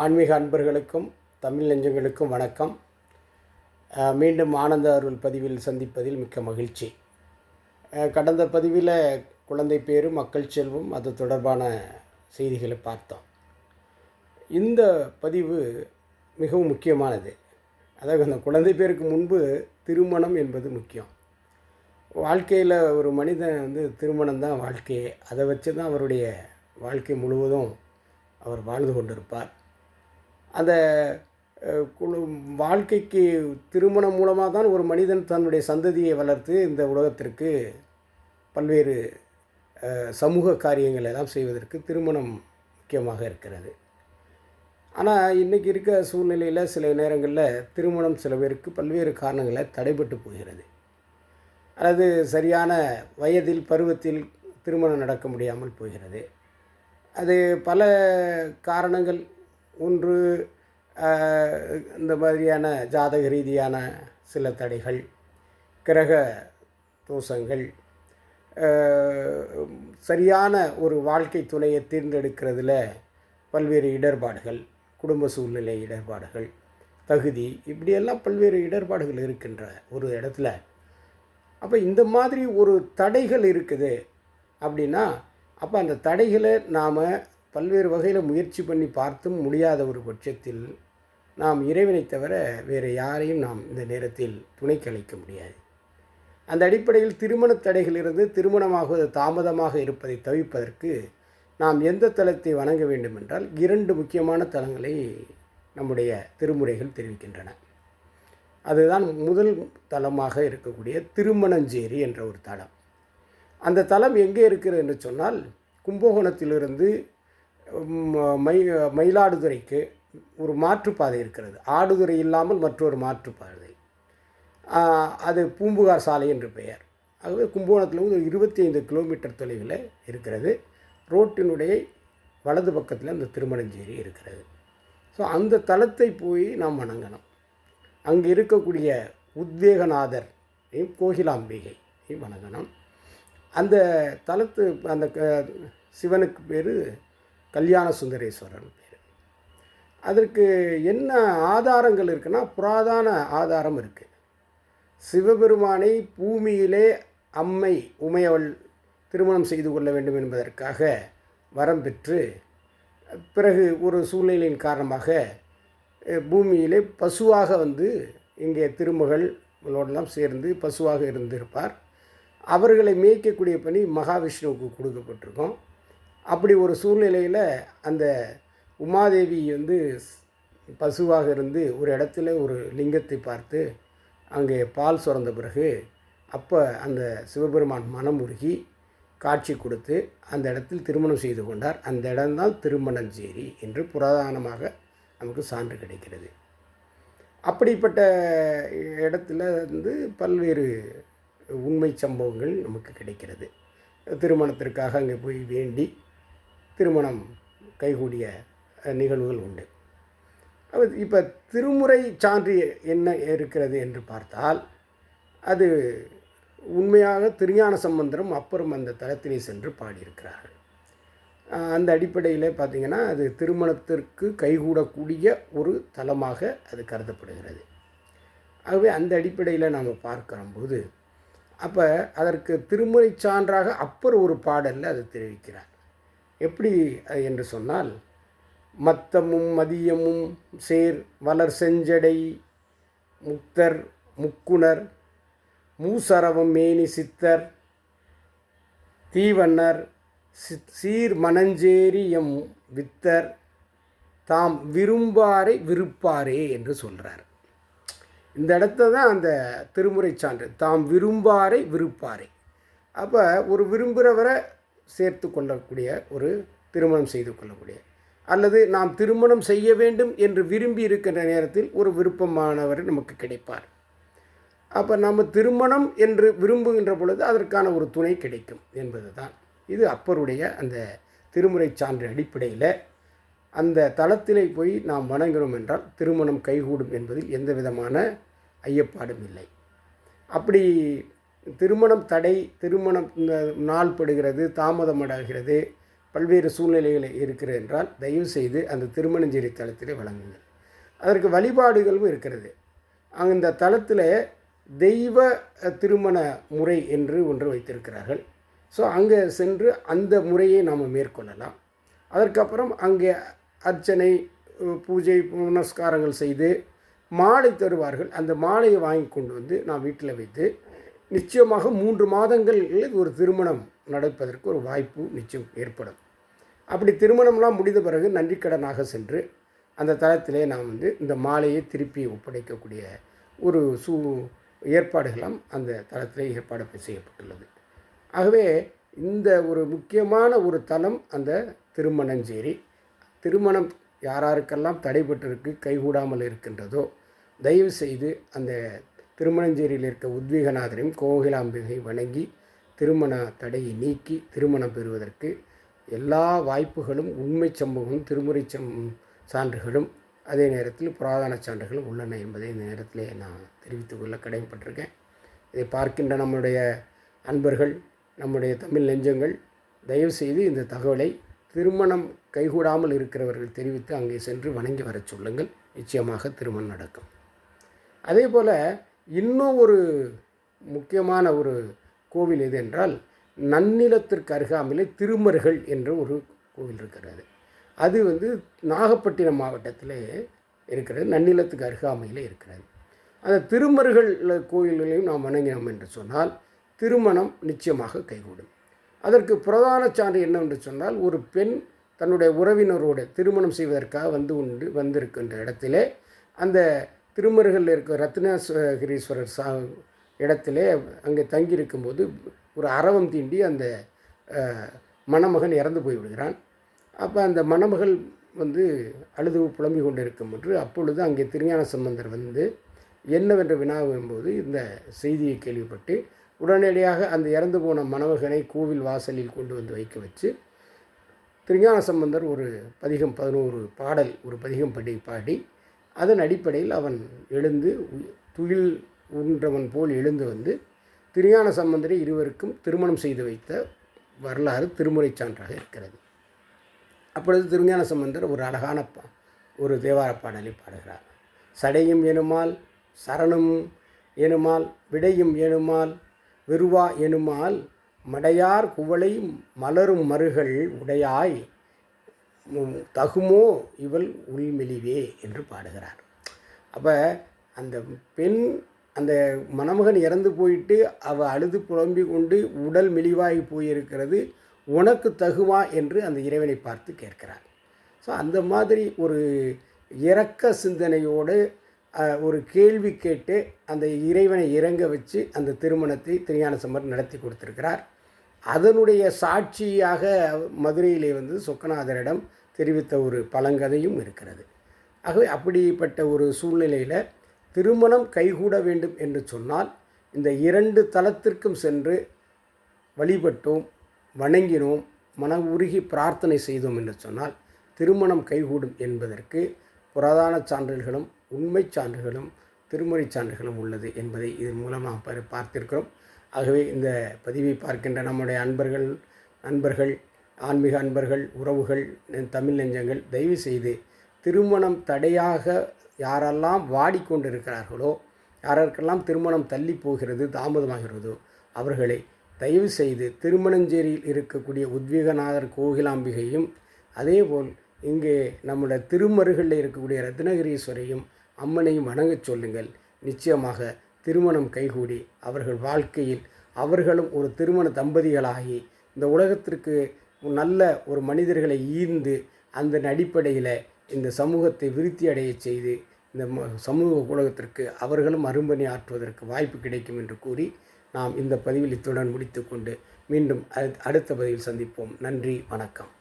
ஆன்மீக அன்பர்களுக்கும் தமிழ் நெஞ்சங்களுக்கும் வணக்கம். மீண்டும் ஆனந்த அருள் பதிவில் சந்திப்பதில் மிக்க மகிழ்ச்சி. கடந்த பதிவில் குழந்தை பேரு, மக்கள் செல்வம், அது தொடர்பான செய்திகளை பார்த்தோம். இந்த பதிவு மிகவும் முக்கியமானது. அதாவது அந்த குழந்தை பேருக்கு முன்பு திருமணம் என்பது முக்கியம். வாழ்க்கையில் ஒரு மனிதன் திருமணம் தான் வாழ்க்கையே. அதை வச்சு தான் அவருடைய வாழ்க்கை முழுவதும் அவர் வாழ்ந்து கொண்டிருப்பார். அந்த வாழ்க்கைக்கு திருமணம் மூலமாக தான் ஒரு மனிதன் தன்னுடைய சந்ததியை வளர்த்து இந்த உலகத்திற்கு பல்வேறு சமூக காரியங்கள் எல்லாம் செய்வதற்கு திருமணம் முக்கியமாக இருக்கிறது. ஆனால் இன்றைக்கி இருக்க சூழ்நிலையில் சில நேரங்களில் திருமணம் சில பேருக்கு பல்வேறு காரணங்களில் தடைபட்டு போகிறது. அல்லது சரியான வயதில் பருவத்தில் திருமணம் நடக்க முடியாமல் போகிறது. அது பல காரணங்கள். ஒன்று, இந்த மாதிரியான ஜாதக ரீதியான சில தடைகள், கிரக தோஷங்கள், சரியான ஒரு வாழ்க்கை துணையை தேர்ந்தெடுக்கிறதுல பல்வேறு இடர்பாடுகள், குடும்ப சூழ்நிலை இடர்பாடுகள், தகுதி, இப்படியெல்லாம் பல்வேறு இடர்பாடுகள் இருக்கின்ற ஒரு இடத்துல அப்போ இந்த மாதிரி ஒரு தடைகள் இருக்குது அப்படின்னா, அப்போ அந்த தடைகளை நாம் பல்வேறு வகையில் முயற்சி பண்ணி பார்த்தும் முடியாத ஒரு பட்சத்தில் நாம் இறைவனை தவிர வேறு யாரையும் நாம் இந்த நேரத்தில் துணைக்கு அளிக்க முடியாது. அந்த அடிப்படையில் திருமண தடைகளிலிருந்து திருமணமாகுவது தாமதமாக இருப்பதை தவிர்ப்பதற்கு நாம் எந்த தலத்தை வணங்க வேண்டும் என்றால் 2 முக்கியமான தலங்களை நம்முடைய திருமுறைகள் தெரிவிக்கின்றன. அதுதான் முதல் தலமாக இருக்கக்கூடிய திருமணஞ்சேரி என்ற ஒரு தலம். அந்த தலம் எங்கே இருக்கிறது என்று சொன்னால், கும்பகோணத்திலிருந்து மயிலாடுதுறைக்கு ஒரு மாற்றுப்பாதை இருக்கிறது. ஆடுதுறை இல்லாமல் மற்றொரு மாற்றுப்பாதை. அது பூம்புகார் சாலை என்று பெயர். ஆகவே கும்பகோணத்திலிருந்து 25 கிலோமீட்டர் தொலைவில் இருக்கிறது. ரோட்டினுடைய வலது பக்கத்தில் அந்த திருமணஞ்சேரி இருக்கிறது. ஸோ அந்த தலத்தை போய் நாம் வணங்கணும். அங்கே இருக்கக்கூடிய உத்வேகநாதர் கோகிலாம்பிகை வணங்கணும். அந்த தலத்து அந்த சிவனுக்கு பேர் கல்யாண சுந்தரேஸ்வரன் பேர். அதற்கு என்ன ஆதாரங்கள் இருக்குன்னா, புராதான ஆதாரம் இருக்குது. சிவபெருமானை பூமியிலே அம்மை உமையவள் திருமணம் செய்து கொள்ள வேண்டும் என்பதற்காக வரம் பெற்று, பிறகு ஒரு சூழ்நிலையின் காரணமாக பூமியிலே பசுவாக இங்கே திருமகளோடெல்லாம் சேர்ந்து பசுவாக இருந்திருப்பார். அவர்களை மேய்க்கக்கூடிய பணி மகாவிஷ்ணுவுக்கு கொடுக்கப்பட்டிருக்கும். அப்படி ஒரு சூழ்நிலையில் அந்த உமாதேவி பசுவாக இருந்து ஒரு இடத்துல ஒரு லிங்கத்தை பார்த்து அங்கே பால் சுரந்த பிறகு அப்போ அந்த சிவபெருமான் மனமுருகி காட்சி கொடுத்து அந்த இடத்தில் திருமணம் செய்து கொண்டார். அந்த இடம்தான் திருமணஞ்சேரி என்று புராதனமாக நமக்கு சான்று கிடைக்கிறது. அப்படிப்பட்ட இடத்துல பல்வேறு உண்மை சம்பவங்கள் நமக்கு கிடைக்கிறது. திருமணத்திற்காக அங்கே போய் வேண்டி திருமணம் கைகூடிய நிகழ்வுகள் உண்டு. இப்போ திருமுறை சான்று என்ன இருக்கிறது என்று பார்த்தால், அது உண்மையாக திருஞான சம்பந்தரும் அப்புறம் அந்த தலத்திலே சென்று பாடியிருக்கிறார்கள். அந்த அடிப்படையில் பார்த்திங்கன்னா, அது திருமணத்திற்கு கைகூடக்கூடிய ஒரு தலமாக அது கருதப்படுகிறது. ஆகவே அந்த அடிப்படையில் நாம் பார்க்கும்போது, அப்போ அதற்கு திருமுறை சான்றாக அப்பர் ஒரு பாடலில் அது தெரிவிக்கிறார். எப்படி என்று சொன்னால், மத்தமும் மதியமும் சேர் வளர் செஞ்சடை முக்தர் முக்குணர் மூசரவம் மேனி சித்தர் தீவன்னர் சீர் மணஞ்சேரி எம் வித்தர் தாம் விரும்பாரை விருப்பாரே என்று சொல்கிறார். இந்த இடத்த தான் அந்த திருமுறை சான்று, தாம் விரும்பாரை விருப்பாரை. அப்போ ஒரு விரும்புகிறவரை சேர்த்து கொள்ளக்கூடிய, ஒரு திருமணம் செய்து கொள்ளக்கூடிய, அல்லது நாம் திருமணம் செய்ய வேண்டும் என்று விரும்பி இருக்கின்ற நேரத்தில் ஒரு விருப்பமானவர் நமக்கு கிடைப்பார். அப்போ நம்ம திருமணம் என்று விரும்புகின்ற பொழுது அதற்கான ஒரு துணை கிடைக்கும் என்பது தான். இது அப்பருடைய அந்த திருமுறை சான்று அடிப்படையில் அந்த தளத்திலே போய் நாம் வணங்குகிறோம் என்றால் திருமணம் கைகூடும் என்பதில் எந்த விதமான ஐயப்பாடும் இல்லை. அப்படி திருமணம் தடை, திருமணம் நாள் படுகிறது, தாமதமடைகிறது, பல்வேறு சூழ்நிலைகள் இருக்கிறது என்றால் தயவு செய்து அந்த திருமணஞ்சேரி தலத்திலே வழங்குங்கள். அதற்கு வழிபாடுகளும் இருக்கிறது. அந்த தலத்தில் தெய்வ திருமண முறை என்று ஒன்று வைத்திருக்கிறார்கள். ஸோ அங்கே சென்று அந்த முறையை நாம் மேற்கொள்ளலாம். அதற்கப்புறம் அங்கே அர்ச்சனை, பூஜை, புனஸ்காரங்கள் செய்து மாலை தருவார்கள். அந்த மாலையை வாங்கி கொண்டு வந்து நான் வீட்டில் வைத்து நிச்சயமாக 3 மாதங்களில் ஒரு திருமணம் நடப்பதற்கு ஒரு வாய்ப்பு நிச்சயம் ஏற்படும். அப்படி திருமணம்லாம் முடிந்த பிறகு நன்றிக்கடனாக சென்று அந்த தளத்திலே நாம் இந்த மாலையை திருப்பி ஒப்படைக்கக்கூடிய ஒரு ஏற்பாடுகளாம் அந்த தளத்திலே ஏற்பாடு செய்யப்பட்டுள்ளது. ஆகவே இந்த ஒரு முக்கியமான ஒரு தலம் அந்த திருமணஞ்சேரி. திருமணம் யாராருக்கெல்லாம் தடைபட்டிருக்கு, கைகூடாமல் இருக்கின்றதோ, தயவு செய்து அந்த திருமணஞ்சேரியில் இருக்க உத்வீகநாதரையும் கோகிலாம்பிகை வணங்கி திருமண தடையை நீக்கி திருமணம் பெறுவதற்கு எல்லா வாய்ப்புகளும், உண்மை சம்பவமும், திருமுறை சான்றுகளும், அதே நேரத்தில் புராதன சான்றுகளும் உள்ளன என்பதை இந்த நேரத்திலே நான் தெரிவித்துக்கொள்ள கடமைப்பட்டிருக்கேன். இதை பார்க்கின்ற நம்முடைய அன்பர்கள், நம்முடைய தமிழ் நெஞ்சங்கள் தயவுசெய்து இந்த தகவலை திருமணம் கைகூடாமல் இருக்கிறவர்கள் தெரிவித்து அங்கே சென்று வணங்கி வர சொல்லுங்கள். நிச்சயமாக திருமணம் நடக்கும். அதே போல் இன்னும் ஒரு முக்கியமான ஒரு கோவில் எது என்றால், நன்னிலத்திற்கு அருகாமையில் திருமருகல் என்ற ஒரு கோவில் இருக்கிறது. அது நாகப்பட்டினம் மாவட்டத்தில் இருக்கிறது. நன்னிலத்துக்கு அருகாமையில் இருக்கிறது. அந்த திருமருகல் கோயில்களையும் நாம் வணங்கினோம் என்று சொன்னால் திருமணம் நிச்சயமாக கைகூடும். அதற்கு பிரதான சான்று என்னவென்று சொன்னால், ஒரு பெண் தன்னுடைய உறவினரோடு திருமணம் செய்வதற்காக வந்திருக்கின்ற இடத்திலே அந்த திருமருகலில் இருக்க ரத்னகிரீஸ்வரர் இடத்திலே அங்கே தங்கியிருக்கும்போது ஒரு அரவம் தீண்டி அந்த மணமகன் இறந்து போய்விடுகிறான். அப்போ அந்த மணமகள் அழுது புலம்பி கொண்டு இருக்கும் என்று அப்பொழுது அங்கே திருஞான சம்பந்தர் என்னவென்று வினாவும்போது இந்த செய்தியை கேள்விப்பட்டு உடனடியாக அந்த இறந்து போன மணமகனை கோவில் வாசலில் கொண்டு வைக்க வச்சு திருஞான சம்பந்தர் ஒரு பதிகம் 11 பாடல் ஒரு பதிகம் பாடி அதன் அடிப்படையில் அவன் எழுந்து துயில் உன்றவன் போல் எழுந்து திருஞான சம்பந்தரை இருவருக்கும் திருமணம் செய்து வைத்த வரலாறு திருமுறை சான்றாக இருக்கிறது. அப்பொழுது திருஞான சம்பந்தர் ஒரு அழகான ஒரு தேவார பாடலை பாடுகிறார். சடையும் எனுமால், சரணம் எனுமால், விடையும் எனுமால், வெறுவா எனுமால், மடையார் குவளை மலரும் மருகள் உடையாய் தகுமோ இவள் உள்மெலிவே என்று பாடுகிறார். அப்போ அந்த பெண், அந்த மணமகன் இறந்து போயிட்டு அவள் அழுது புலம்பி கொண்டு உடல் மெலிவாகி போயிருக்கிறது, உனக்கு தகுமா என்று அந்த இறைவனை பார்த்து கேட்கிறார். ஸோ அந்த மாதிரி ஒரு இரக்க சிந்தனையோடு ஒரு கேள்வி கேட்டு அந்த இறைவனை இறங்க வச்சு அந்த திருமணத்தை திருஞான சம்பந்தர் நடத்தி கொடுத்திருக்கிறார். அதனுடைய சாட்சியாக மதுரையிலே சொக்கநாதரிடம் தெரிவித்த ஒரு பழங்கதையும் இருக்கிறது. ஆகவே அப்படிப்பட்ட ஒரு சூழ்நிலையில் திருமணம் கைகூட வேண்டும் என்று சொன்னால் இந்த 2 தலத்திற்கும் சென்று வழிபட்டோம், வணங்கினோம், மன உருகி பிரார்த்தனை செய்தோம் என்று சொன்னால் திருமணம் கைகூடும் என்பதற்கு புராதன சான்றுகளும், உண்மை சான்றுகளும், திருமுறை சான்றுகளும் உள்ளது என்பதை இதன் மூலம் நாம் பார்த்திருக்கிறோம். ஆகவே இந்த பதிவை பார்க்கின்ற நம்முடைய நண்பர்கள், ஆன்மீக அன்பர்கள், உறவுகள், தமிழ் நெஞ்சங்கள் தயவு செய்து திருமணம் தடையாக யாரெல்லாம் வாடிக்கொண்டிருக்கிறார்களோ, யாருக்கெல்லாம் திருமணம் தள்ளி போகிறது, தாமதமாகிறதோ அவர்களை தயவு செய்து திருமணஞ்சேரியில் இருக்கக்கூடிய உத்வீகநாதர் கோகிலாம்பிகையும், அதேபோல் இங்கே நம்முடைய திருமருகளில் இருக்கக்கூடிய ரத்னகிரீஸ்வரையும் அம்மனையும் வணங்கச் சொல்லுங்கள். நிச்சயமாக திருமணம் கைகூடி அவர்கள் வாழ்க்கையில் அவர்களும் ஒரு திருமண தம்பதிகளாகி இந்த உலகத்திற்கு நல்ல ஒரு மனிதர்களை ஈர்ந்து அந்த அடிப்படையில் இந்த சமூகத்தை விருத்தி அடைய செய்து இந்த சமூக உலகத்திற்கு அவர்களும் அரும்பணி ஆற்றுவதற்கு வாய்ப்பு கிடைக்கும் என்று கூறி நாம் இந்த பதிவில் இத்துடன் முடித்துக்கொண்டு மீண்டும் அடுத்த பதிவில் சந்திப்போம். நன்றி, வணக்கம்.